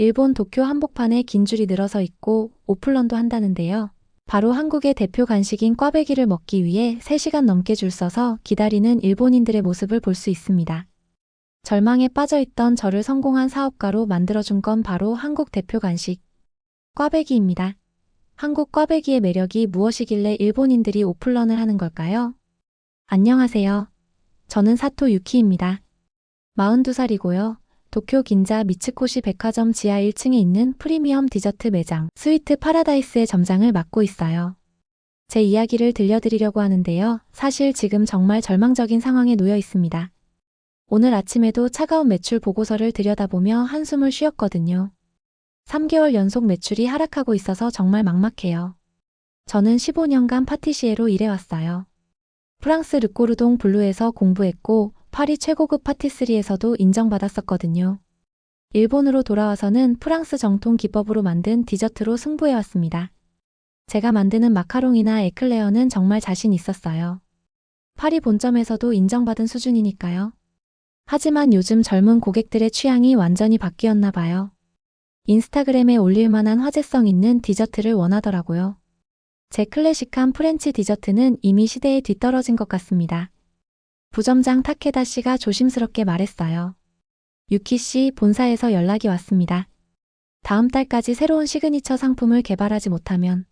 일본 도쿄 한복판에 긴 줄이 늘어서 있고 오플런도 한다는데요. 바로 한국의 대표 간식인 꽈배기를 먹기 위해 3시간 넘게 줄 서서 기다리는 일본인들의 모습을 볼 수 있습니다. 절망에 빠져있던 저를 성공한 사업가로 만들어준 건 바로 한국 대표 간식, 꽈배기입니다. 한국 꽈배기의 매력이 무엇이길래 일본인들이 오플런을 하는 걸까요? 안녕하세요. 저는 사토 유키입니다. 42살이고요. 도쿄 긴자 미츠코시 백화점 지하 1층에 있는 프리미엄 디저트 매장 스위트 파라다이스의 점장을 맡고 있어요. 제 이야기를 들려드리려고 하는데요. 사실 지금 정말 절망적인 상황에 놓여 있습니다. 오늘 아침에도 차가운 매출 보고서를 들여다보며 한숨을 쉬었거든요. 3개월 연속 매출이 하락하고 있어서 정말 막막해요. 저는 15년간 파티시에로 일해왔어요. 프랑스 르꼬르동 블루에서 공부했고 파리 최고급 파티스리에서도 인정받았었거든요. 일본으로 돌아와서는 프랑스 정통 기법으로 만든 디저트로 승부해왔습니다. 제가 만드는 마카롱이나 에클레어는 정말 자신 있었어요. 파리 본점에서도 인정받은 수준이니까요. 하지만 요즘 젊은 고객들의 취향이 완전히 바뀌었나 봐요. 인스타그램에 올릴 만한 화제성 있는 디저트를 원하더라고요. 제 클래식한 프렌치 디저트는 이미 시대에 뒤떨어진 것 같습니다. 부점장 타케다 씨가 조심스럽게 말했어요. 유키 씨, 본사에서 연락이 왔습니다. 다음 달까지 새로운 시그니처 상품을 개발하지 못하면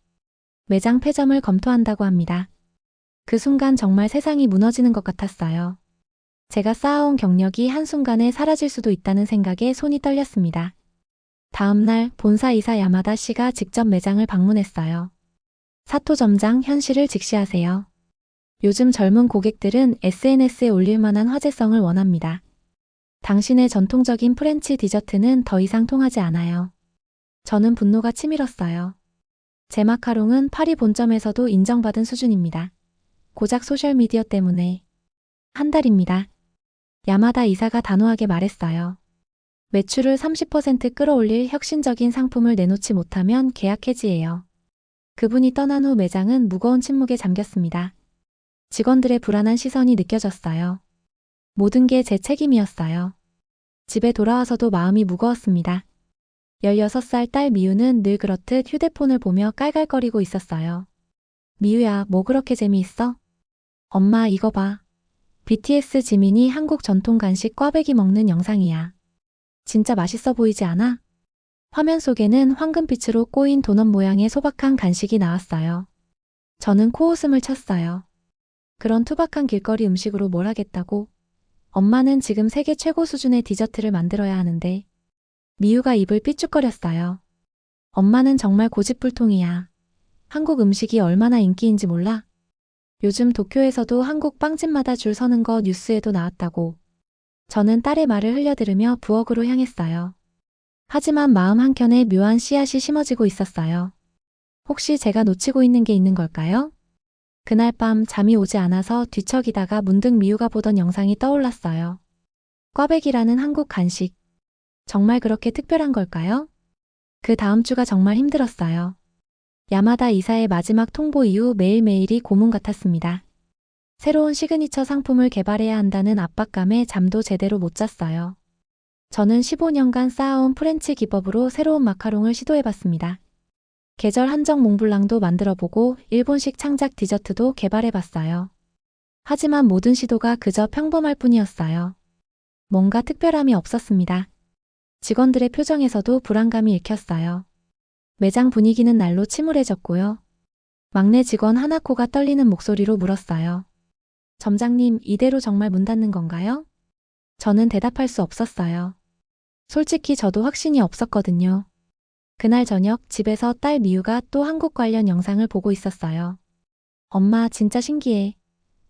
매장 폐점을 검토한다고 합니다. 그 순간 정말 세상이 무너지는 것 같았어요. 제가 쌓아온 경력이 한순간에 사라질 수도 있다는 생각에 손이 떨렸습니다. 다음 날 본사 이사 야마다 씨가 직접 매장을 방문했어요. 사토 점장, 현실을 직시하세요. 요즘 젊은 고객들은 SNS에 올릴 만한 화제성을 원합니다. 당신의 전통적인 프렌치 디저트는 더 이상 통하지 않아요. 저는 분노가 치밀었어요. 제 마카롱은 파리 본점에서도 인정받은 수준입니다. 고작 소셜미디어 때문에. 한 달입니다. 야마다 이사가 단호하게 말했어요. 매출을 30% 끌어올릴 혁신적인 상품을 내놓지 못하면 계약 해지예요. 그분이 떠난 후 매장은 무거운 침묵에 잠겼습니다. 직원들의 불안한 시선이 느껴졌어요. 모든 게 제 책임이었어요. 집에 돌아와서도 마음이 무거웠습니다. 16살 딸 미우는 늘 그렇듯 휴대폰을 보며 깔깔거리고 있었어요. 미우야, 뭐 그렇게 재미있어? 엄마, 이거 봐. BTS 지민이 한국 전통 간식 꽈배기 먹는 영상이야. 진짜 맛있어 보이지 않아? 화면 속에는 황금빛으로 꼬인 도넛 모양의 소박한 간식이 나왔어요. 저는 코웃음을 쳤어요. 그런 투박한 길거리 음식으로 뭘 하겠다고? 엄마는 지금 세계 최고 수준의 디저트를 만들어야 하는데. 미우가 입을 삐죽거렸어요. 엄마는 정말 고집불통이야. 한국 음식이 얼마나 인기인지 몰라? 요즘 도쿄에서도 한국 빵집마다 줄 서는 거 뉴스에도 나왔다고. 저는 딸의 말을 흘려들으며 부엌으로 향했어요. 하지만 마음 한켠에 묘한 씨앗이 심어지고 있었어요. 혹시 제가 놓치고 있는 게 있는 걸까요? 그날 밤 잠이 오지 않아서 뒤척이다가 문득 미우가 보던 영상이 떠올랐어요. 꽈배기라는 한국 간식. 정말 그렇게 특별한 걸까요? 그 다음 주가 정말 힘들었어요. 야마다 이사의 마지막 통보 이후 매일매일이 고문 같았습니다. 새로운 시그니처 상품을 개발해야 한다는 압박감에 잠도 제대로 못 잤어요. 저는 15년간 쌓아온 프렌치 기법으로 새로운 마카롱을 시도해봤습니다. 계절 한정 몽블랑도 만들어보고 일본식 창작 디저트도 개발해봤어요. 하지만 모든 시도가 그저 평범할 뿐이었어요. 뭔가 특별함이 없었습니다. 직원들의 표정에서도 불안감이 읽혔어요. 매장 분위기는 날로 침울해졌고요. 막내 직원 하나코가 떨리는 목소리로 물었어요. 점장님, 이대로 정말 문 닫는 건가요? 저는 대답할 수 없었어요. 솔직히 저도 확신이 없었거든요. 그날 저녁 집에서 딸 미우가 또 한국 관련 영상을 보고 있었어요. 엄마, 진짜 신기해.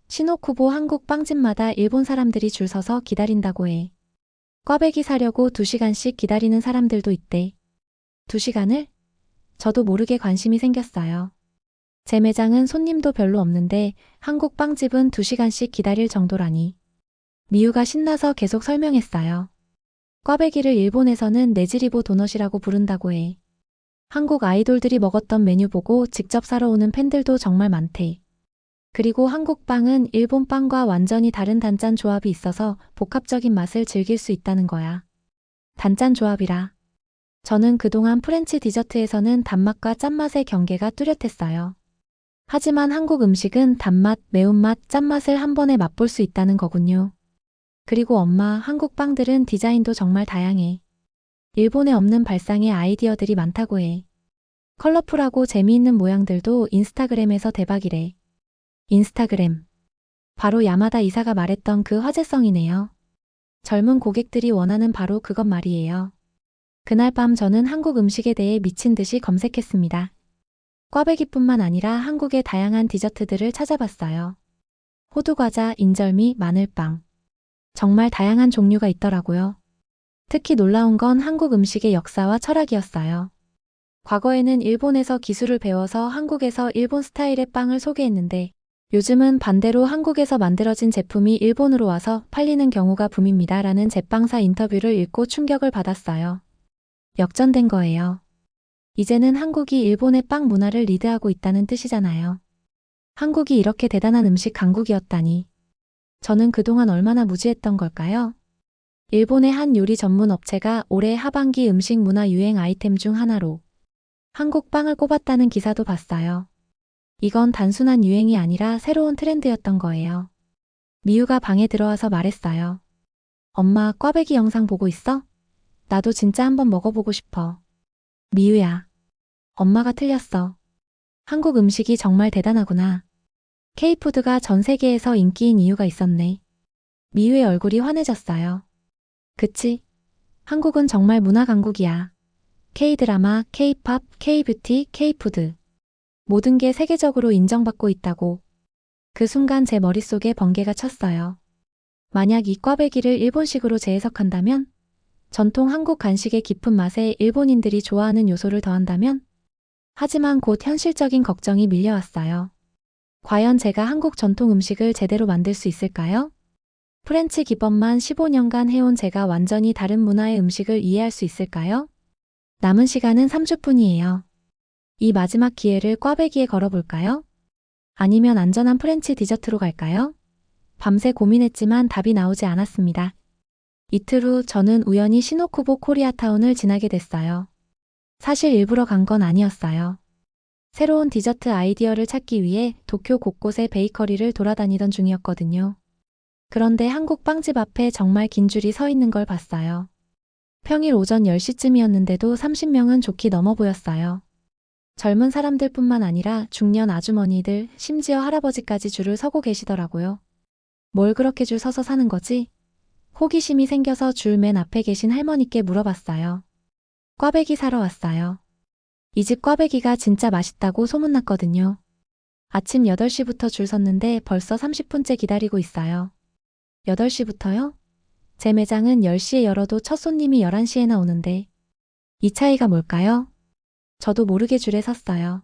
시노쿠보 한국 빵집마다 일본 사람들이 줄 서서 기다린다고 해. 꽈배기 사려고 2시간씩 기다리는 사람들도 있대. 2시간을? 저도 모르게 관심이 생겼어요. 제 매장은 손님도 별로 없는데 한국 빵집은 2시간씩 기다릴 정도라니. 미우가 신나서 계속 설명했어요. 꽈배기를 일본에서는 네즈리보 도넛이라고 부른다고 해. 한국 아이돌들이 먹었던 메뉴 보고 직접 사러 오는 팬들도 정말 많대. 그리고 한국 빵은 일본 빵과 완전히 다른 단짠 조합이 있어서 복합적인 맛을 즐길 수 있다는 거야. 단짠 조합이라. 저는 그동안 프렌치 디저트에서는 단맛과 짠맛의 경계가 뚜렷했어요. 하지만 한국 음식은 단맛, 매운맛, 짠맛을 한 번에 맛볼 수 있다는 거군요. 그리고 엄마, 한국 빵들은 디자인도 정말 다양해. 일본에 없는 발상의 아이디어들이 많다고 해. 컬러풀하고 재미있는 모양들도 인스타그램에서 대박이래. 인스타그램. 바로 야마다 이사가 말했던 그 화제성이네요. 젊은 고객들이 원하는 바로 그것 말이에요. 그날 밤 저는 한국 음식에 대해 미친 듯이 검색했습니다. 꽈배기뿐만 아니라 한국의 다양한 디저트들을 찾아봤어요. 호두과자, 인절미, 마늘빵. 정말 다양한 종류가 있더라고요. 특히 놀라운 건 한국 음식의 역사와 철학이었어요. 과거에는 일본에서 기술을 배워서 한국에서 일본 스타일의 빵을 소개했는데 요즘은 반대로 한국에서 만들어진 제품이 일본으로 와서 팔리는 경우가 붐입니다. 라는 제빵사 인터뷰를 읽고 충격을 받았어요. 역전된 거예요. 이제는 한국이 일본의 빵 문화를 리드하고 있다는 뜻이잖아요. 한국이 이렇게 대단한 음식 강국이었다니. 저는 그동안 얼마나 무지했던 걸까요? 일본의 한 요리 전문 업체가 올해 하반기 음식 문화 유행 아이템 중 하나로 한국 빵을 꼽았다는 기사도 봤어요. 이건 단순한 유행이 아니라 새로운 트렌드였던 거예요. 미우가 방에 들어와서 말했어요. 엄마, 꽈배기 영상 보고 있어? 나도 진짜 한번 먹어보고 싶어. 미우야. 엄마가 틀렸어. 한국 음식이 정말 대단하구나. K푸드가 전 세계에서 인기인 이유가 있었네. 미우의 얼굴이 환해졌어요. 그치? 한국은 정말 문화 강국이야. K드라마, K팝, K뷰티, K푸드. 모든 게 세계적으로 인정받고 있다고. 그 순간 제 머릿속에 번개가 쳤어요. 만약 이 꽈배기를 일본식으로 재해석한다면? 전통 한국 간식의 깊은 맛에 일본인들이 좋아하는 요소를 더한다면? 하지만 곧 현실적인 걱정이 밀려왔어요. 과연 제가 한국 전통 음식을 제대로 만들 수 있을까요? 프렌치 기법만 15년간 해온 제가 완전히 다른 문화의 음식을 이해할 수 있을까요? 남은 시간은 3주뿐이에요. 이 마지막 기회를 꽈배기에 걸어볼까요? 아니면 안전한 프렌치 디저트로 갈까요? 밤새 고민했지만 답이 나오지 않았습니다. 이틀 후 저는 우연히 시노쿠보 코리아타운을 지나게 됐어요. 사실 일부러 간 건 아니었어요. 새로운 디저트 아이디어를 찾기 위해 도쿄 곳곳의 베이커리를 돌아다니던 중이었거든요. 그런데 한국 빵집 앞에 정말 긴 줄이 서 있는 걸 봤어요. 평일 오전 10시쯤이었는데도 30명은 좋게 넘어 보였어요. 젊은 사람들뿐만 아니라 중년 아주머니들, 심지어 할아버지까지 줄을 서고 계시더라고요. 뭘 그렇게 줄 서서 사는 거지? 호기심이 생겨서 줄 맨 앞에 계신 할머니께 물어봤어요. 꽈배기 사러 왔어요. 이 집 꽈배기가 진짜 맛있다고 소문났거든요. 아침 8시부터 줄 섰는데 벌써 30분째 기다리고 있어요. 8시부터요? 제 매장은 10시에 열어도 첫 손님이 11시에나 오는데. 이 차이가 뭘까요? 저도 모르게 줄에 섰어요.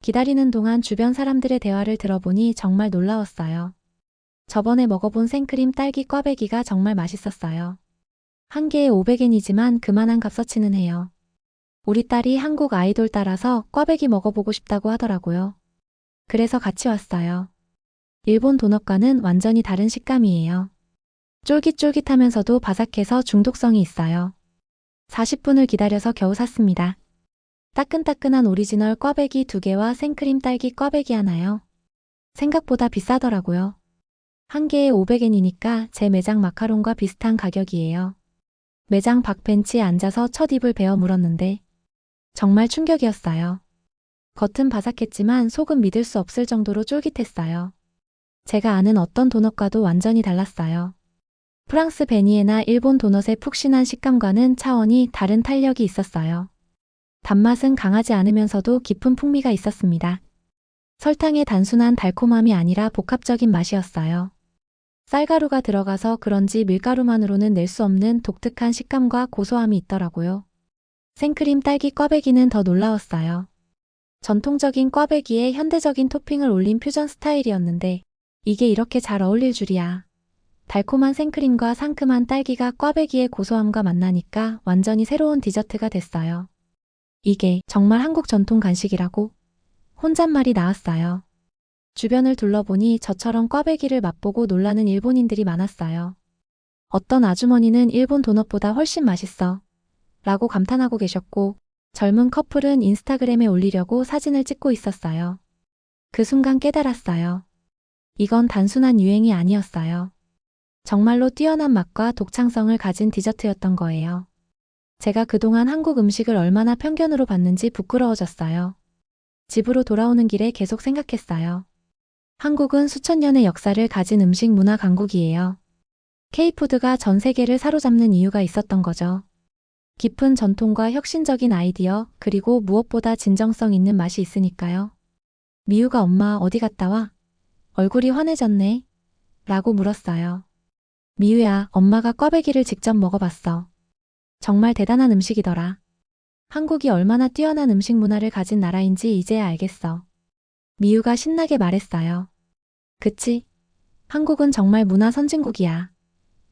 기다리는 동안 주변 사람들의 대화를 들어보니 정말 놀라웠어요. 저번에 먹어본 생크림 딸기 꽈배기가 정말 맛있었어요. 한 개에 500엔이지만 그만한 값어치는 해요. 우리 딸이 한국 아이돌 따라서 꽈배기 먹어보고 싶다고 하더라고요. 그래서 같이 왔어요. 일본 도넛과는 완전히 다른 식감이에요. 쫄깃쫄깃하면서도 바삭해서 중독성이 있어요. 40분을 기다려서 겨우 샀습니다. 따끈따끈한 오리지널 꽈배기 2개와 생크림 딸기 꽈배기 하나요. 생각보다 비싸더라고요. 한 개에 500엔이니까 제 매장 마카롱과 비슷한 가격이에요. 매장 밖 벤치에 앉아서 첫 입을 베어 물었는데 정말 충격이었어요. 겉은 바삭했지만 속은 믿을 수 없을 정도로 쫄깃했어요. 제가 아는 어떤 도넛과도 완전히 달랐어요. 프랑스 베니에나 일본 도넛의 푹신한 식감과는 차원이 다른 탄력이 있었어요. 단맛은 강하지 않으면서도 깊은 풍미가 있었습니다. 설탕의 단순한 달콤함이 아니라 복합적인 맛이었어요. 쌀가루가 들어가서 그런지 밀가루만으로는 낼 수 없는 독특한 식감과 고소함이 있더라고요. 생크림 딸기 꽈배기는 더 놀라웠어요. 전통적인 꽈배기에 현대적인 토핑을 올린 퓨전 스타일이었는데 이게 이렇게 잘 어울릴 줄이야. 달콤한 생크림과 상큼한 딸기가 꽈배기의 고소함과 만나니까 완전히 새로운 디저트가 됐어요. 이게 정말 한국 전통 간식이라고? 혼잣말이 나왔어요. 주변을 둘러보니 저처럼 꽈배기를 맛보고 놀라는 일본인들이 많았어요. 어떤 아주머니는 일본 도넛보다 훨씬 맛있어. 라고 감탄하고 계셨고, 젊은 커플은 인스타그램에 올리려고 사진을 찍고 있었어요. 그 순간 깨달았어요. 이건 단순한 유행이 아니었어요. 정말로 뛰어난 맛과 독창성을 가진 디저트였던 거예요. 제가 그동안 한국 음식을 얼마나 편견으로 봤는지 부끄러워졌어요. 집으로 돌아오는 길에 계속 생각했어요. 한국은 수천 년의 역사를 가진 음식 문화 강국이에요. K푸드가 전 세계를 사로잡는 이유가 있었던 거죠. 깊은 전통과 혁신적인 아이디어, 그리고 무엇보다 진정성 있는 맛이 있으니까요. 미우가 엄마 어디 갔다 와? 얼굴이 환해졌네. 라고 물었어요. 미우야, 엄마가 꽈배기를 직접 먹어봤어. 정말 대단한 음식이더라. 한국이 얼마나 뛰어난 음식 문화를 가진 나라인지 이제야 알겠어. 미우가 신나게 말했어요. 그치? 한국은 정말 문화 선진국이야.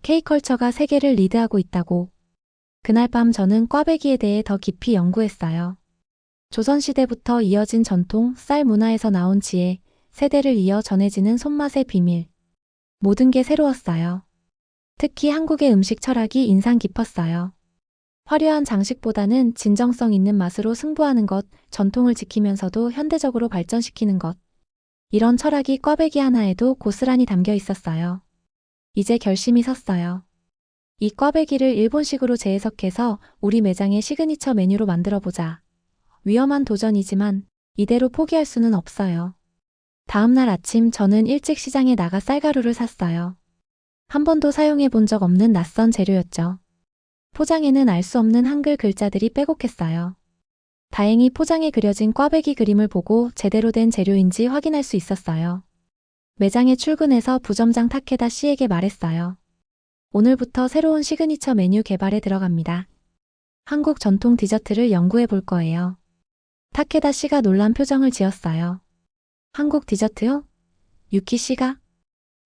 K컬처가 세계를 리드하고 있다고. 그날 밤 저는 꽈배기에 대해 더 깊이 연구했어요. 조선시대부터 이어진 전통, 쌀 문화에서 나온 지혜, 세대를 이어 전해지는 손맛의 비밀. 모든 게 새로웠어요. 특히 한국의 음식 철학이 인상 깊었어요. 화려한 장식보다는 진정성 있는 맛으로 승부하는 것, 전통을 지키면서도 현대적으로 발전시키는 것. 이런 철학이 꽈배기 하나에도 고스란히 담겨 있었어요. 이제 결심이 섰어요. 이 꽈배기를 일본식으로 재해석해서 우리 매장의 시그니처 메뉴로 만들어보자. 위험한 도전이지만 이대로 포기할 수는 없어요. 다음 날 아침 저는 일찍 시장에 나가 쌀가루를 샀어요. 한 번도 사용해 본 적 없는 낯선 재료였죠. 포장에는 알 수 없는 한글 글자들이 빼곡했어요. 다행히 포장에 그려진 꽈배기 그림을 보고 제대로 된 재료인지 확인할 수 있었어요. 매장에 출근해서 부점장 타케다 씨에게 말했어요. 오늘부터 새로운 시그니처 메뉴 개발에 들어갑니다. 한국 전통 디저트를 연구해 볼 거예요. 타케다 씨가 놀란 표정을 지었어요. 한국 디저트요? 유키 씨가?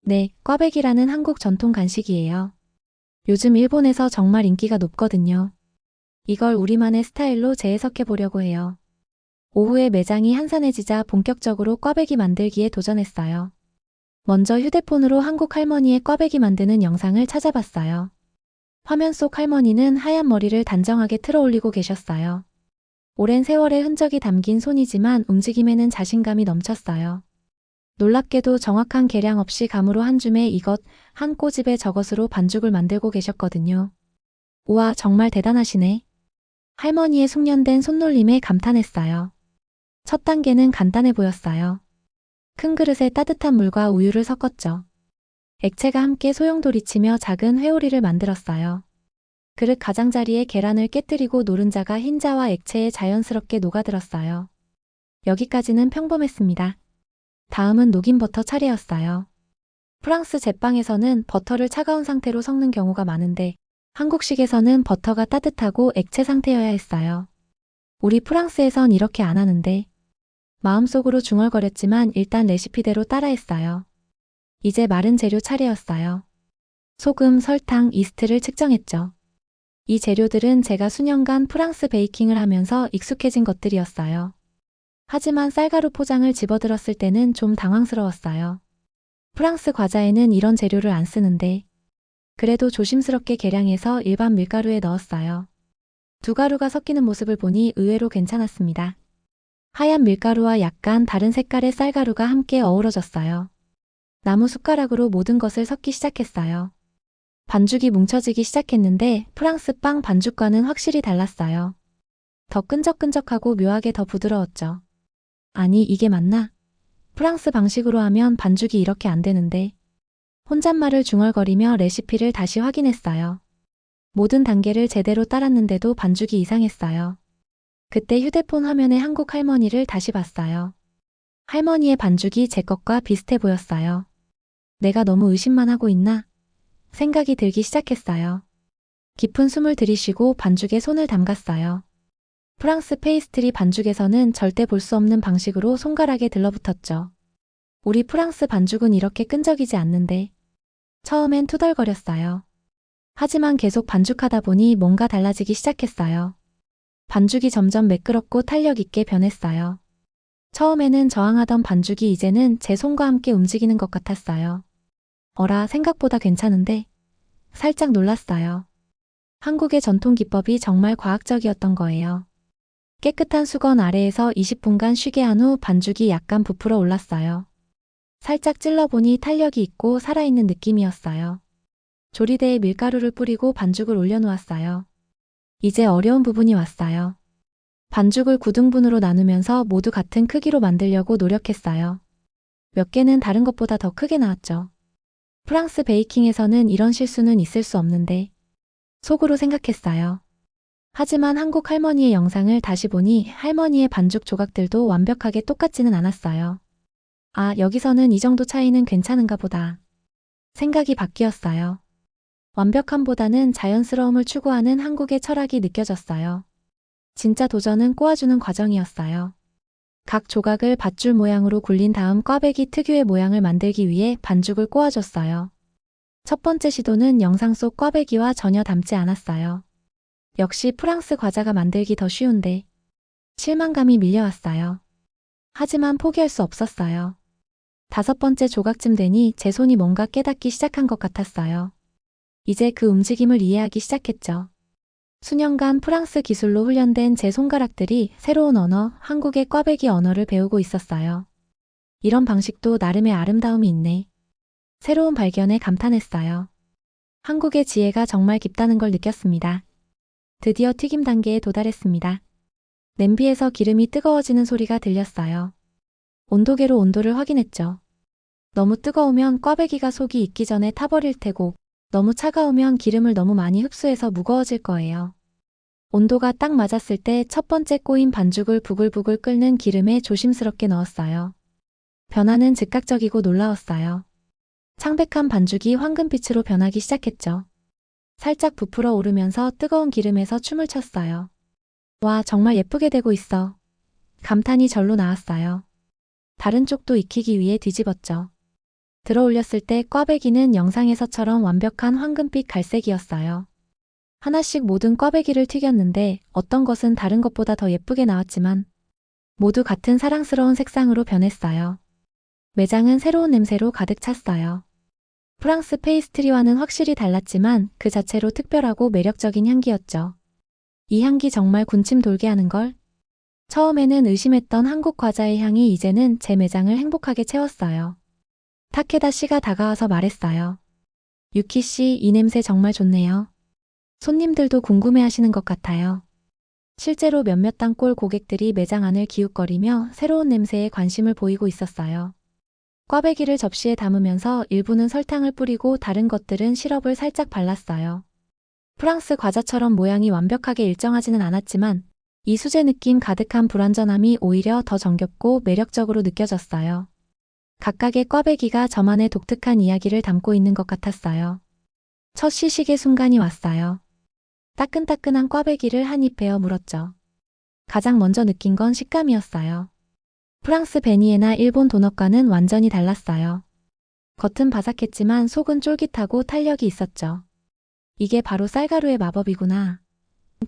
네, 꽈배기라는 한국 전통 간식이에요. 요즘 일본에서 정말 인기가 높거든요. 이걸 우리만의 스타일로 재해석해 보려고 해요. 오후에 매장이 한산해지자 본격적으로 꽈배기 만들기에 도전했어요. 먼저 휴대폰으로 한국 할머니의 꽈배기 만드는 영상을 찾아봤어요. 화면 속 할머니는 하얀 머리를 단정하게 틀어 올리고 계셨어요. 오랜 세월의 흔적이 담긴 손이지만 움직임에는 자신감이 넘쳤어요. 놀랍게도 정확한 계량 없이 감으로 한 줌에 이것, 한 꼬집에 저것으로 반죽을 만들고 계셨거든요. 우와, 정말 대단하시네. 할머니의 숙련된 손놀림에 감탄했어요. 첫 단계는 간단해 보였어요. 큰 그릇에 따뜻한 물과 우유를 섞었죠. 액체가 함께 소용돌이치며 작은 회오리를 만들었어요. 그릇 가장자리에 계란을 깨뜨리고 노른자가 흰자와 액체에 자연스럽게 녹아들었어요. 여기까지는 평범했습니다. 다음은 녹인 버터 차례였어요. 프랑스 제빵에서는 버터를 차가운 상태로 섞는 경우가 많은데 한국식에서는 버터가 따뜻하고 액체 상태여야 했어요. 우리 프랑스에선 이렇게 안 하는데. 마음속으로 중얼거렸지만 일단 레시피대로 따라했어요. 이제 마른 재료 차례였어요. 소금, 설탕, 이스트를 측정했죠. 이 재료들은 제가 수년간 프랑스 베이킹을 하면서 익숙해진 것들이었어요. 하지만 쌀가루 포장을 집어들었을 때는 좀 당황스러웠어요. 프랑스 과자에는 이런 재료를 안 쓰는데. 그래도 조심스럽게 계량해서 일반 밀가루에 넣었어요. 두 가루가 섞이는 모습을 보니 의외로 괜찮았습니다. 하얀 밀가루와 약간 다른 색깔의 쌀가루가 함께 어우러졌어요. 나무 숟가락으로 모든 것을 섞기 시작했어요. 반죽이 뭉쳐지기 시작했는데 프랑스 빵 반죽과는 확실히 달랐어요. 더 끈적끈적하고 묘하게 더 부드러웠죠. 아니, 이게 맞나? 프랑스 방식으로 하면 반죽이 이렇게 안 되는데. 혼잣말을 중얼거리며 레시피를 다시 확인했어요. 모든 단계를 제대로 따랐는데도 반죽이 이상했어요. 그때 휴대폰 화면에 한국 할머니를 다시 봤어요. 할머니의 반죽이 제 것과 비슷해 보였어요. 내가 너무 의심만 하고 있나? 생각이 들기 시작했어요. 깊은 숨을 들이쉬고 반죽에 손을 담갔어요. 프랑스 페이스트리 반죽에서는 절대 볼 수 없는 방식으로 손가락에 들러붙었죠. 우리 프랑스 반죽은 이렇게 끈적이지 않는데. 처음엔 투덜거렸어요. 하지만 계속 반죽하다 보니 뭔가 달라지기 시작했어요. 반죽이 점점 매끄럽고 탄력 있게 변했어요. 처음에는 저항하던 반죽이 이제는 제 손과 함께 움직이는 것 같았어요. 어라, 생각보다 괜찮은데? 살짝 놀랐어요. 한국의 전통 기법이 정말 과학적이었던 거예요. 깨끗한 수건 아래에서 20분간 쉬게 한 후 반죽이 약간 부풀어 올랐어요. 살짝 찔러보니 탄력이 있고 살아있는 느낌이었어요. 조리대에 밀가루를 뿌리고 반죽을 올려놓았어요. 이제 어려운 부분이 왔어요. 반죽을 9등분으로 나누면서 모두 같은 크기로 만들려고 노력했어요. 몇 개는 다른 것보다 더 크게 나왔죠. 프랑스 베이킹에서는 이런 실수는 있을 수 없는데 속으로 생각했어요. 하지만 한국 할머니의 영상을 다시 보니 할머니의 반죽 조각들도 완벽하게 똑같지는 않았어요. 아, 여기서는 이 정도 차이는 괜찮은가 보다. 생각이 바뀌었어요. 완벽함보다는 자연스러움을 추구하는 한국의 철학이 느껴졌어요. 진짜 도전은 꼬아주는 과정이었어요. 각 조각을 밧줄 모양으로 굴린 다음 꽈배기 특유의 모양을 만들기 위해 반죽을 꼬아줬어요. 첫 번째 시도는 영상 속 꽈배기와 전혀 닮지 않았어요. 역시 프랑스 과자가 만들기 더 쉬운데 실망감이 밀려왔어요. 하지만 포기할 수 없었어요. 5번째 조각쯤 되니 제 손이 뭔가 깨닫기 시작한 것 같았어요. 이제 그 움직임을 이해하기 시작했죠. 수년간 프랑스 기술로 훈련된 제 손가락들이 새로운 언어, 한국의 꽈배기 언어를 배우고 있었어요. 이런 방식도 나름의 아름다움이 있네. 새로운 발견에 감탄했어요. 한국의 지혜가 정말 깊다는 걸 느꼈습니다. 드디어 튀김 단계에 도달했습니다. 냄비에서 기름이 뜨거워지는 소리가 들렸어요. 온도계로 온도를 확인했죠. 너무 뜨거우면 꽈배기가 속이 익기 전에 타버릴 테고 너무 차가우면 기름을 너무 많이 흡수해서 무거워질 거예요. 온도가 딱 맞았을 때 첫 번째 꼬인 반죽을 부글부글 끓는 기름에 조심스럽게 넣었어요. 변화는 즉각적이고 놀라웠어요. 창백한 반죽이 황금빛으로 변하기 시작했죠. 살짝 부풀어 오르면서 뜨거운 기름에서 춤을 췄어요. 와, 정말 예쁘게 되고 있어. 감탄이 절로 나왔어요. 다른 쪽도 익히기 위해 뒤집었죠. 들어 올렸을 때 꽈배기는 영상에서처럼 완벽한 황금빛 갈색이었어요. 하나씩 모든 꽈배기를 튀겼는데 어떤 것은 다른 것보다 더 예쁘게 나왔지만 모두 같은 사랑스러운 색상으로 변했어요. 매장은 새로운 냄새로 가득 찼어요. 프랑스 페이스트리와는 확실히 달랐지만 그 자체로 특별하고 매력적인 향기였죠. 이 향기 정말 군침 돌게 하는걸? 처음에는 의심했던 한국 과자의 향이 이제는 제 매장을 행복하게 채웠어요. 타케다 씨가 다가와서 말했어요. 유키 씨, 이 냄새 정말 좋네요. 손님들도 궁금해하시는 것 같아요. 실제로 몇몇 단골 고객들이 매장 안을 기웃거리며 새로운 냄새에 관심을 보이고 있었어요. 꽈배기를 접시에 담으면서 일부는 설탕을 뿌리고 다른 것들은 시럽을 살짝 발랐어요. 프랑스 과자처럼 모양이 완벽하게 일정하지는 않았지만 이 수제 느낌 가득한 불완전함이 오히려 더 정겹고 매력적으로 느껴졌어요. 각각의 꽈배기가 저만의 독특한 이야기를 담고 있는 것 같았어요. 첫 시식의 순간이 왔어요. 따끈따끈한 꽈배기를 한 입 베어 물었죠. 가장 먼저 느낀 건 식감이었어요. 프랑스 베니에나 일본 도넛과는 완전히 달랐어요. 겉은 바삭했지만 속은 쫄깃하고 탄력이 있었죠. 이게 바로 쌀가루의 마법이구나.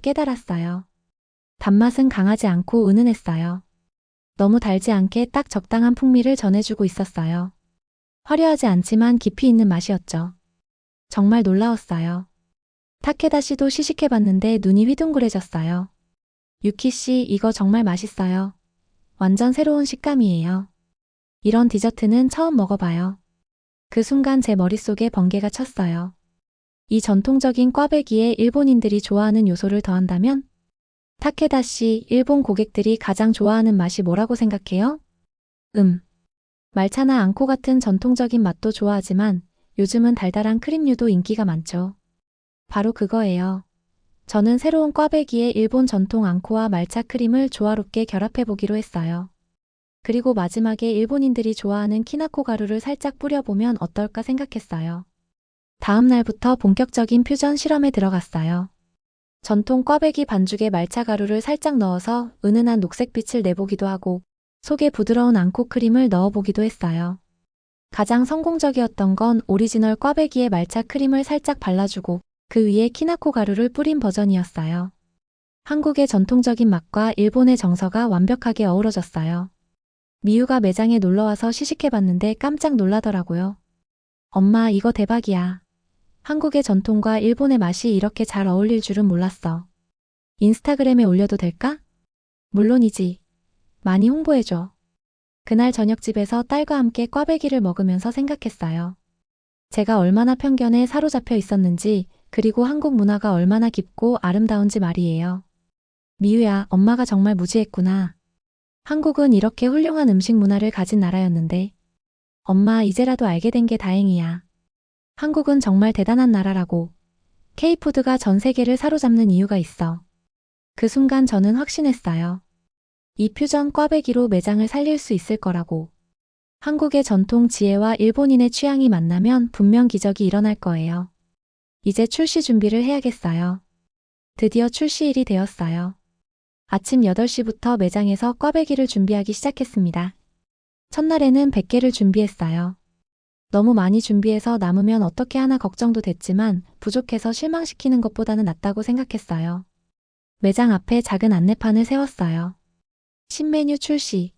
깨달았어요. 단맛은 강하지 않고 은은했어요. 너무 달지 않게 딱 적당한 풍미를 전해주고 있었어요. 화려하지 않지만 깊이 있는 맛이었죠. 정말 놀라웠어요. 타케다 씨도 시식해봤는데 눈이 휘둥그레졌어요. 유키 씨, 이거 정말 맛있어요. 완전 새로운 식감이에요. 이런 디저트는 처음 먹어봐요. 그 순간 제 머릿속에 번개가 쳤어요. 이 전통적인 꽈배기에 일본인들이 좋아하는 요소를 더한다면? 타케다 씨, 일본 고객들이 가장 좋아하는 맛이 뭐라고 생각해요? 말차나 앙코 같은 전통적인 맛도 좋아하지만 요즘은 달달한 크림류도 인기가 많죠. 바로 그거예요. 저는 새로운 꽈배기에 일본 전통 앙코와 말차 크림을 조화롭게 결합해보기로 했어요. 그리고 마지막에 일본인들이 좋아하는 키나코 가루를 살짝 뿌려보면 어떨까 생각했어요. 다음 날부터 본격적인 퓨전 실험에 들어갔어요. 전통 꽈배기 반죽에 말차 가루를 살짝 넣어서 은은한 녹색빛을 내보기도 하고 속에 부드러운 앙코 크림을 넣어보기도 했어요. 가장 성공적이었던 건 오리지널 꽈배기에 말차 크림을 살짝 발라주고 그 위에 키나코 가루를 뿌린 버전이었어요. 한국의 전통적인 맛과 일본의 정서가 완벽하게 어우러졌어요. 미유가 매장에 놀러와서 시식해봤는데 깜짝 놀라더라고요. 엄마, 이거 대박이야. 한국의 전통과 일본의 맛이 이렇게 잘 어울릴 줄은 몰랐어. 인스타그램에 올려도 될까? 물론이지. 많이 홍보해줘. 그날 저녁집에서 딸과 함께 꽈배기를 먹으면서 생각했어요. 제가 얼마나 편견에 사로잡혀 있었는지, 그리고 한국 문화가 얼마나 깊고 아름다운지 말이에요. 미유야, 엄마가 정말 무지했구나. 한국은 이렇게 훌륭한 음식 문화를 가진 나라였는데. 엄마, 이제라도 알게 된 게 다행이야. 한국은 정말 대단한 나라라고. K푸드가 전 세계를 사로잡는 이유가 있어. 그 순간 저는 확신했어요. 이 퓨전 꽈배기로 매장을 살릴 수 있을 거라고. 한국의 전통 지혜와 일본인의 취향이 만나면 분명 기적이 일어날 거예요. 이제 출시 준비를 해야겠어요. 드디어 출시일이 되었어요. 아침 8시부터 매장에서 꽈배기를 준비하기 시작했습니다. 첫날에는 100개를 준비했어요. 너무 많이 준비해서 남으면 어떻게 하나 걱정도 됐지만 부족해서 실망시키는 것보다는 낫다고 생각했어요. 매장 앞에 작은 안내판을 세웠어요. 신메뉴 출시.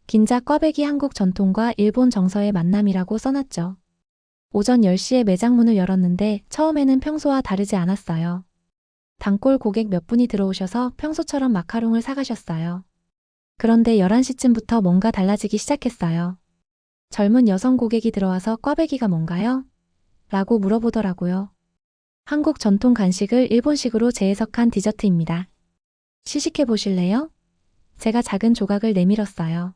긴자 꽈배기 한국 전통과 일본 정서의 만남이라고 써놨죠. 오전 10시에 매장 문을 열었는데 처음에는 평소와 다르지 않았어요. 단골 고객 몇 분이 들어오셔서 평소처럼 마카롱을 사가셨어요. 그런데 11시쯤부터 뭔가 달라지기 시작했어요. 젊은 여성 고객이 들어와서 꽈배기가 뭔가요? 라고 물어보더라고요. 한국 전통 간식을 일본식으로 재해석한 디저트입니다. 시식해 보실래요? 제가 작은 조각을 내밀었어요.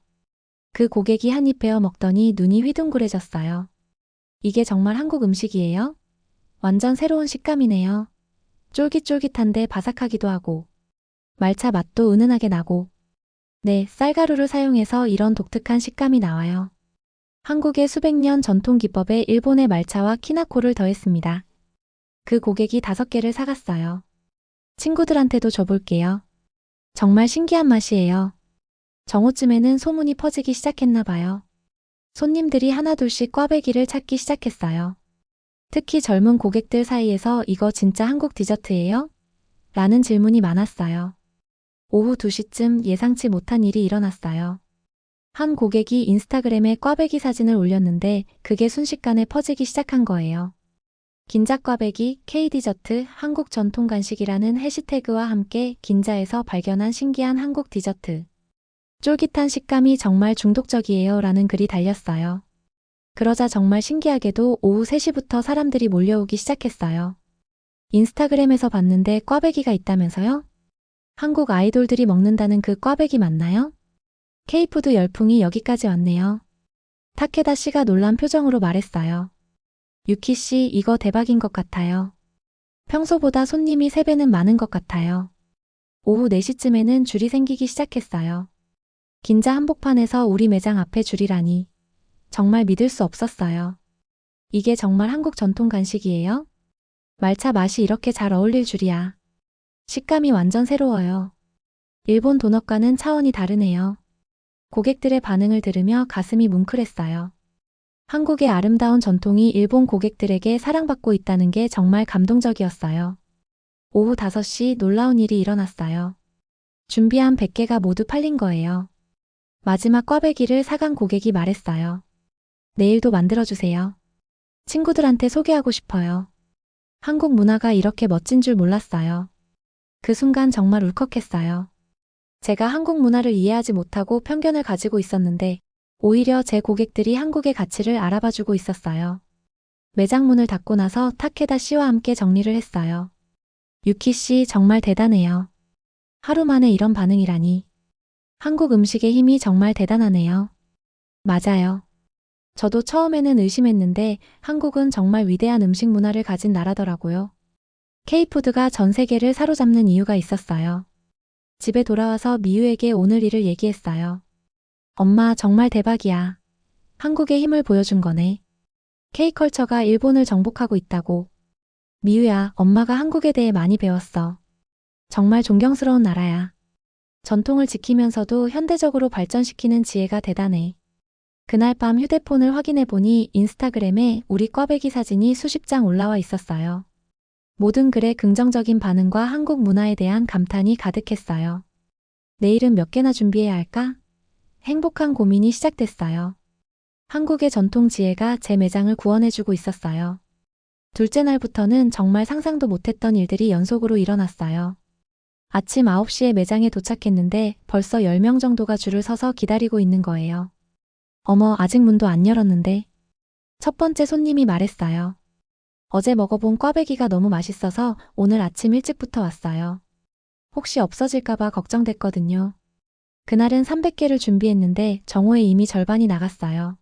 그 고객이 한 입 베어 먹더니 눈이 휘둥그레졌어요. 이게 정말 한국 음식이에요? 완전 새로운 식감이네요. 쫄깃쫄깃한데 바삭하기도 하고 말차 맛도 은은하게 나고. 네, 쌀가루를 사용해서 이런 독특한 식감이 나와요. 한국의 수백 년 전통 기법에 일본의 말차와 키나코를 더했습니다. 그 고객이 5개를 사갔어요. 친구들한테도 줘볼게요. 정말 신기한 맛이에요. 정오쯤에는 소문이 퍼지기 시작했나 봐요. 손님들이 하나둘씩 꽈배기를 찾기 시작했어요. 특히 젊은 고객들 사이에서 이거 진짜 한국 디저트예요? 라는 질문이 많았어요. 오후 2시쯤 예상치 못한 일이 일어났어요. 한 고객이 인스타그램에 꽈배기 사진을 올렸는데 그게 순식간에 퍼지기 시작한 거예요. 긴자 꽈배기, K디저트, 한국 전통 간식이라는 해시태그와 함께 긴자에서 발견한 신기한 한국 디저트. 쫄깃한 식감이 정말 중독적이에요 라는 글이 달렸어요. 그러자 정말 신기하게도 오후 3시부터 사람들이 몰려오기 시작했어요. 인스타그램에서 봤는데 꽈배기가 있다면서요? 한국 아이돌들이 먹는다는 그 꽈배기 맞나요? K푸드 열풍이 여기까지 왔네요. 타케다 씨가 놀란 표정으로 말했어요. 유키 씨, 이거 대박인 것 같아요. 평소보다 손님이 3배는 많은 것 같아요. 오후 4시쯤에는 줄이 생기기 시작했어요. 긴자 한복판에서 우리 매장 앞에 줄이라니. 정말 믿을 수 없었어요. 이게 정말 한국 전통 간식이에요? 말차 맛이 이렇게 잘 어울릴 줄이야. 식감이 완전 새로워요. 일본 도넛과는 차원이 다르네요. 고객들의 반응을 들으며 가슴이 뭉클했어요. 한국의 아름다운 전통이 일본 고객들에게 사랑받고 있다는 게 정말 감동적이었어요. 오후 5시 놀라운 일이 일어났어요. 준비한 100개가 모두 팔린 거예요. 마지막 꽈배기를 사간 고객이 말했어요. 내일도 만들어주세요. 친구들한테 소개하고 싶어요. 한국 문화가 이렇게 멋진 줄 몰랐어요. 그 순간 정말 울컥했어요. 제가 한국 문화를 이해하지 못하고 편견을 가지고 있었는데 오히려 제 고객들이 한국의 가치를 알아봐주고 있었어요. 매장 문을 닫고 나서 타케다 씨와 함께 정리를 했어요. 유키 씨 정말 대단해요. 하루 만에 이런 반응이라니. 한국 음식의 힘이 정말 대단하네요. 맞아요. 저도 처음에는 의심했는데 한국은 정말 위대한 음식 문화를 가진 나라더라고요. K푸드가 전 세계를 사로잡는 이유가 있었어요. 집에 돌아와서 미유에게 오늘 일을 얘기했어요. 엄마 정말 대박이야. 한국의 힘을 보여준 거네. K컬처가 일본을 정복하고 있다고. 미유야, 엄마가 한국에 대해 많이 배웠어. 정말 존경스러운 나라야. 전통을 지키면서도 현대적으로 발전시키는 지혜가 대단해. 그날 밤 휴대폰을 확인해 보니 인스타그램에 우리 꽈배기 사진이 수십 장 올라와 있었어요. 모든 글에 긍정적인 반응과 한국 문화에 대한 감탄이 가득했어요. 내일은 몇 개나 준비해야 할까? 행복한 고민이 시작됐어요. 한국의 전통 지혜가 제 매장을 구원해주고 있었어요. 둘째 날부터는 정말 상상도 못했던 일들이 연속으로 일어났어요. 아침 9시에 매장에 도착했는데 벌써 10명 정도가 줄을 서서 기다리고 있는 거예요. 어머, 아직 문도 안 열었는데. 첫 번째 손님이 말했어요. 어제 먹어본 꽈배기가 너무 맛있어서 오늘 아침 일찍부터 왔어요. 혹시 없어질까봐 걱정됐거든요. 그날은 300개를 준비했는데 정오에 이미 절반이 나갔어요.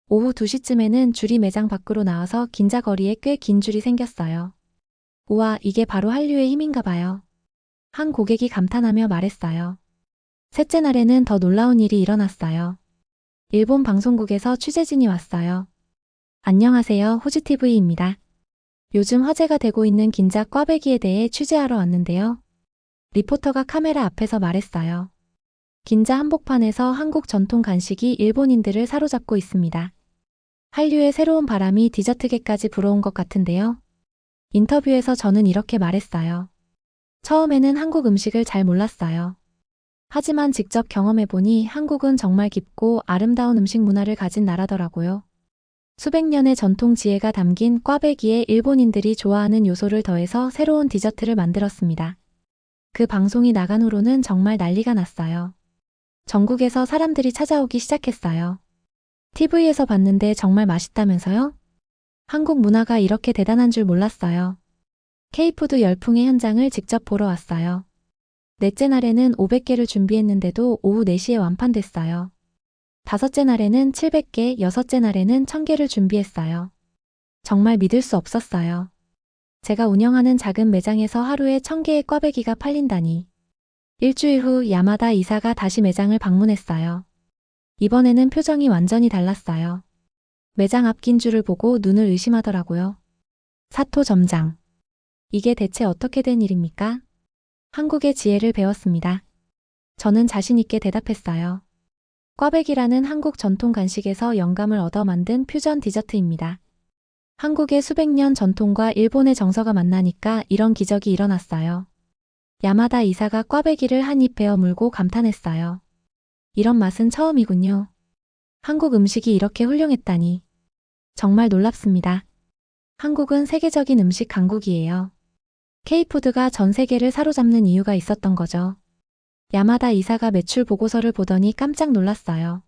오후 2시쯤에는 줄이 매장 밖으로 나와서 긴자거리에 꽤 긴 줄이 생겼어요. 우와, 이게 바로 한류의 힘인가 봐요. 한 고객이 감탄하며 말했어요. 셋째 날에는 더 놀라운 일이 일어났어요. 일본 방송국에서 취재진이 왔어요. 안녕하세요, 호주TV입니다. 요즘 화제가 되고 있는 긴자 꽈배기에 대해 취재하러 왔는데요. 리포터가 카메라 앞에서 말했어요. 긴자 한복판에서 한국 전통 간식이 일본인들을 사로잡고 있습니다. 한류의 새로운 바람이 디저트계까지 불어온 것 같은데요. 인터뷰에서 저는 이렇게 말했어요. 처음에는 한국 음식을 잘 몰랐어요. 하지만 직접 경험해보니 한국은 정말 깊고 아름다운 음식 문화를 가진 나라더라고요. 수백 년의 전통 지혜가 담긴 꽈배기에 일본인들이 좋아하는 요소를 더해서 새로운 디저트를 만들었습니다. 그 방송이 나간 후로는 정말 난리가 났어요. 전국에서 사람들이 찾아오기 시작했어요. TV에서 봤는데 정말 맛있다면서요? 한국 문화가 이렇게 대단한 줄 몰랐어요. K푸드 열풍의 현장을 직접 보러 왔어요. 넷째 날에는 500개를 준비했는데도 오후 4시에 완판됐어요. 다섯째 날에는 700개, 여섯째 날에는 1000개를 준비했어요. 정말 믿을 수 없었어요. 제가 운영하는 작은 매장에서 하루에 1000개의 꽈배기가 팔린다니. 일주일 후 야마다 이사가 다시 매장을 방문했어요. 이번에는 표정이 완전히 달랐어요. 매장 앞 긴 줄을 보고 눈을 의심하더라고요. 사토 점장. 이게 대체 어떻게 된 일입니까? 한국의 지혜를 배웠습니다. 저는 자신 있게 대답했어요. 꽈배기라는 한국 전통 간식에서 영감을 얻어 만든 퓨전 디저트입니다. 한국의 수백 년 전통과 일본의 정서가 만나니까 이런 기적이 일어났어요. 야마다 이사가 꽈배기를 한 입 베어 물고 감탄했어요. 이런 맛은 처음이군요. 한국 음식이 이렇게 훌륭했다니. 정말 놀랍습니다. 한국은 세계적인 음식 강국이에요. K푸드가 전 세계를 사로잡는 이유가 있었던 거죠. 야마다 이사가 매출 보고서를 보더니 깜짝 놀랐어요.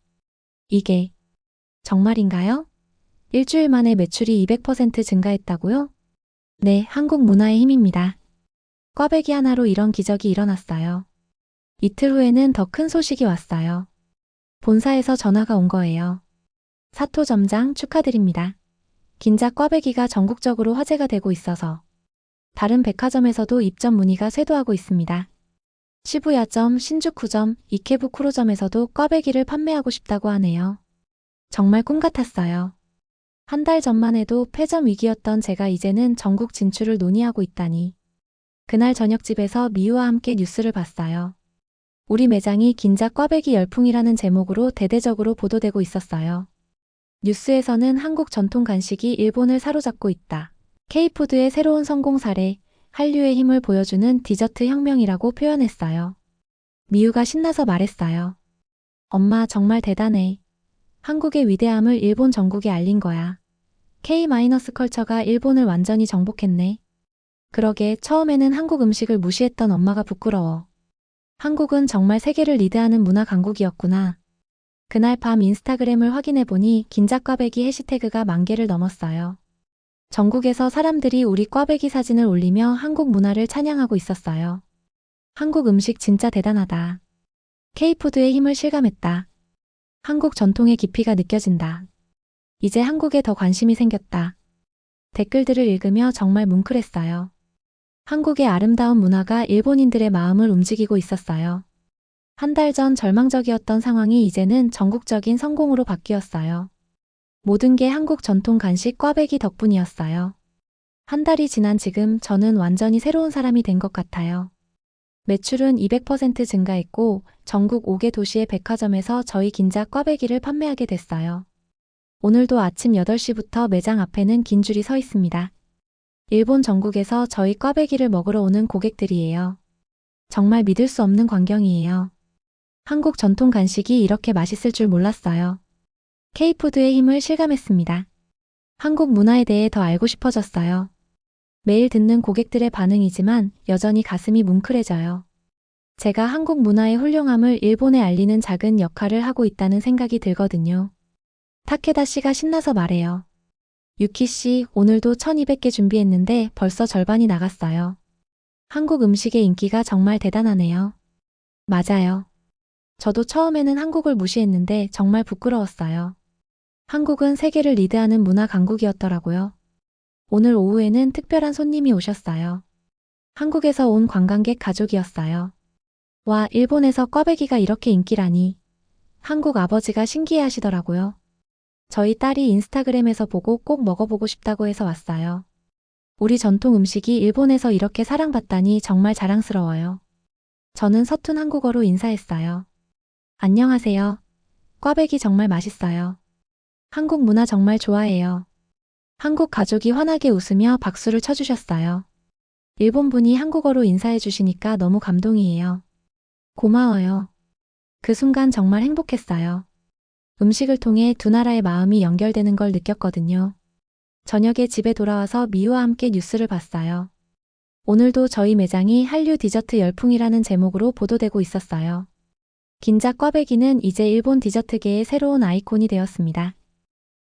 이게 정말인가요? 일주일 만에 매출이 200% 증가했다고요? 네, 한국 문화의 힘입니다. 꽈배기 하나로 이런 기적이 일어났어요. 이틀 후에는 더 큰 소식이 왔어요. 본사에서 전화가 온 거예요. 사토 점장 축하드립니다. 긴자 꽈배기가 전국적으로 화제가 되고 있어서 다른 백화점에서도 입점 문의가 쇄도하고 있습니다. 시부야점, 신주쿠점, 이케부쿠로점에서도 꽈배기를 판매하고 싶다고 하네요. 정말 꿈 같았어요. 한 달 전만 해도 폐점 위기였던 제가 이제는 전국 진출을 논의하고 있다니. 그날 저녁집에서 미우와 함께 뉴스를 봤어요. 우리 매장이 긴자 꽈배기 열풍이라는 제목으로 대대적으로 보도되고 있었어요. 뉴스에서는 한국 전통 간식이 일본을 사로잡고 있다. K푸드의 새로운 성공 사례, 한류의 힘을 보여주는 디저트 혁명이라고 표현했어요. 미우가 신나서 말했어요. 엄마 정말 대단해. 한국의 위대함을 일본 전국에 알린 거야. K-컬처가 일본을 완전히 정복했네. 그러게 처음에는 한국 음식을 무시했던 엄마가 부끄러워. 한국은 정말 세계를 리드하는 문화 강국이었구나. 그날 밤 인스타그램을 확인해보니 긴자 꽈배기 해시태그가 10,000개를 넘었어요. 전국에서 사람들이 우리 꽈배기 사진을 올리며 한국 문화를 찬양하고 있었어요. 한국 음식 진짜 대단하다. K푸드의 힘을 실감했다. 한국 전통의 깊이가 느껴진다. 이제 한국에 더 관심이 생겼다. 댓글들을 읽으며 정말 뭉클했어요. 한국의 아름다운 문화가 일본인들의 마음을 움직이고 있었어요. 한 달 전 절망적이었던 상황이 이제는 전국적인 성공으로 바뀌었어요. 모든 게 한국 전통 간식 꽈배기 덕분이었어요. 한 달이 지난 지금 저는 완전히 새로운 사람이 된 것 같아요. 매출은 200% 증가했고 전국 5개 도시의 백화점에서 저희 긴자 꽈배기를 판매하게 됐어요. 오늘도 아침 8시부터 매장 앞에는 긴 줄이 서 있습니다. 일본 전국에서 저희 꽈배기를 먹으러 오는 고객들이에요. 정말 믿을 수 없는 광경이에요. 한국 전통 간식이 이렇게 맛있을 줄 몰랐어요. K푸드의 힘을 실감했습니다. 한국 문화에 대해 더 알고 싶어졌어요. 매일 듣는 고객들의 반응이지만 여전히 가슴이 뭉클해져요. 제가 한국 문화의 훌륭함을 일본에 알리는 작은 역할을 하고 있다는 생각이 들거든요. 타케다 씨가 신나서 말해요. 유키 씨, 오늘도 1200개 준비했는데 벌써 절반이 나갔어요. 한국 음식의 인기가 정말 대단하네요. 맞아요. 저도 처음에는 한국을 무시했는데 정말 부끄러웠어요. 한국은 세계를 리드하는 문화 강국이었더라고요. 오늘 오후에는 특별한 손님이 오셨어요. 한국에서 온 관광객 가족이었어요. 와, 일본에서 꽈배기가 이렇게 인기라니. 한국 아버지가 신기해 하시더라고요. 저희 딸이 인스타그램에서 보고 꼭 먹어보고 싶다고 해서 왔어요. 우리 전통 음식이 일본에서 이렇게 사랑받다니 정말 자랑스러워요. 저는 서툰 한국어로 인사했어요. 안녕하세요. 꽈배기 정말 맛있어요. 한국 문화 정말 좋아해요. 한국 가족이 환하게 웃으며 박수를 쳐주셨어요. 일본 분이 한국어로 인사해 주시니까 너무 감동이에요. 고마워요. 그 순간 정말 행복했어요. 음식을 통해 두 나라의 마음이 연결되는 걸 느꼈거든요. 저녁에 집에 돌아와서 미우와 함께 뉴스를 봤어요. 오늘도 저희 매장이 한류 디저트 열풍이라는 제목으로 보도되고 있었어요. 긴자 꽈배기는 이제 일본 디저트계의 새로운 아이콘이 되었습니다.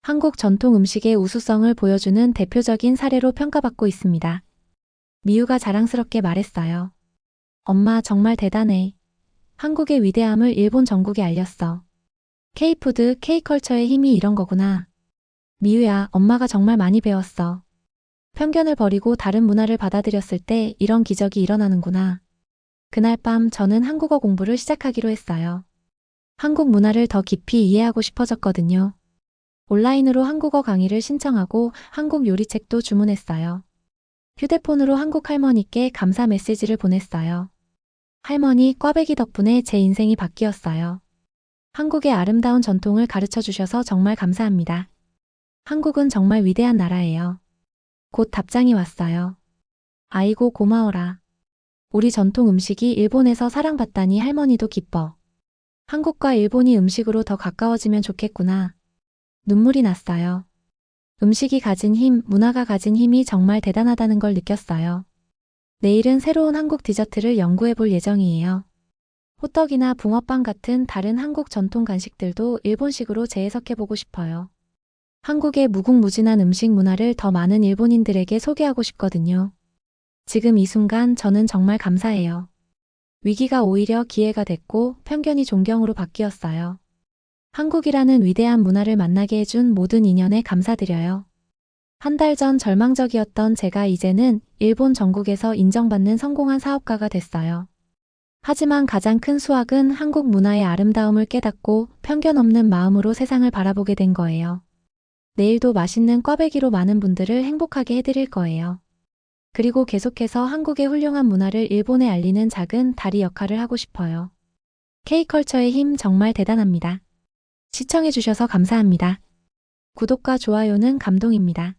한국 전통 음식의 우수성을 보여주는 대표적인 사례로 평가받고 있습니다. 미우가 자랑스럽게 말했어요. 엄마 정말 대단해. 한국의 위대함을 일본 전국에 알렸어. K푸드, K컬처의 힘이 이런 거구나. 미우야, 엄마가 정말 많이 배웠어. 편견을 버리고 다른 문화를 받아들였을 때 이런 기적이 일어나는구나. 그날 밤 저는 한국어 공부를 시작하기로 했어요. 한국 문화를 더 깊이 이해하고 싶어졌거든요. 온라인으로 한국어 강의를 신청하고 한국 요리책도 주문했어요. 휴대폰으로 한국 할머니께 감사 메시지를 보냈어요. 할머니, 꽈배기 덕분에 제 인생이 바뀌었어요. 한국의 아름다운 전통을 가르쳐 주셔서 정말 감사합니다. 한국은 정말 위대한 나라예요. 곧 답장이 왔어요. 아이고 고마워라. 우리 전통 음식이 일본에서 사랑받다니 할머니도 기뻐. 한국과 일본이 음식으로 더 가까워지면 좋겠구나. 눈물이 났어요. 음식이 가진 힘, 문화가 가진 힘이 정말 대단하다는 걸 느꼈어요. 내일은 새로운 한국 디저트를 연구해 볼 예정이에요. 호떡이나 붕어빵 같은 다른 한국 전통 간식들도 일본식으로 재해석해 보고 싶어요. 한국의 무궁무진한 음식 문화를 더 많은 일본인들에게 소개하고 싶거든요. 지금 이 순간 저는 정말 감사해요. 위기가 오히려 기회가 됐고 편견이 존경으로 바뀌었어요. 한국이라는 위대한 문화를 만나게 해준 모든 인연에 감사드려요. 한 달 전 절망적이었던 제가 이제는 일본 전국에서 인정받는 성공한 사업가가 됐어요. 하지만 가장 큰 수확은 한국 문화의 아름다움을 깨닫고 편견 없는 마음으로 세상을 바라보게 된 거예요. 내일도 맛있는 꽈배기로 많은 분들을 행복하게 해드릴 거예요. 그리고 계속해서 한국의 훌륭한 문화를 일본에 알리는 작은 다리 역할을 하고 싶어요. K컬처의 힘 정말 대단합니다. 시청해주셔서 감사합니다. 구독과 좋아요는 감동입니다.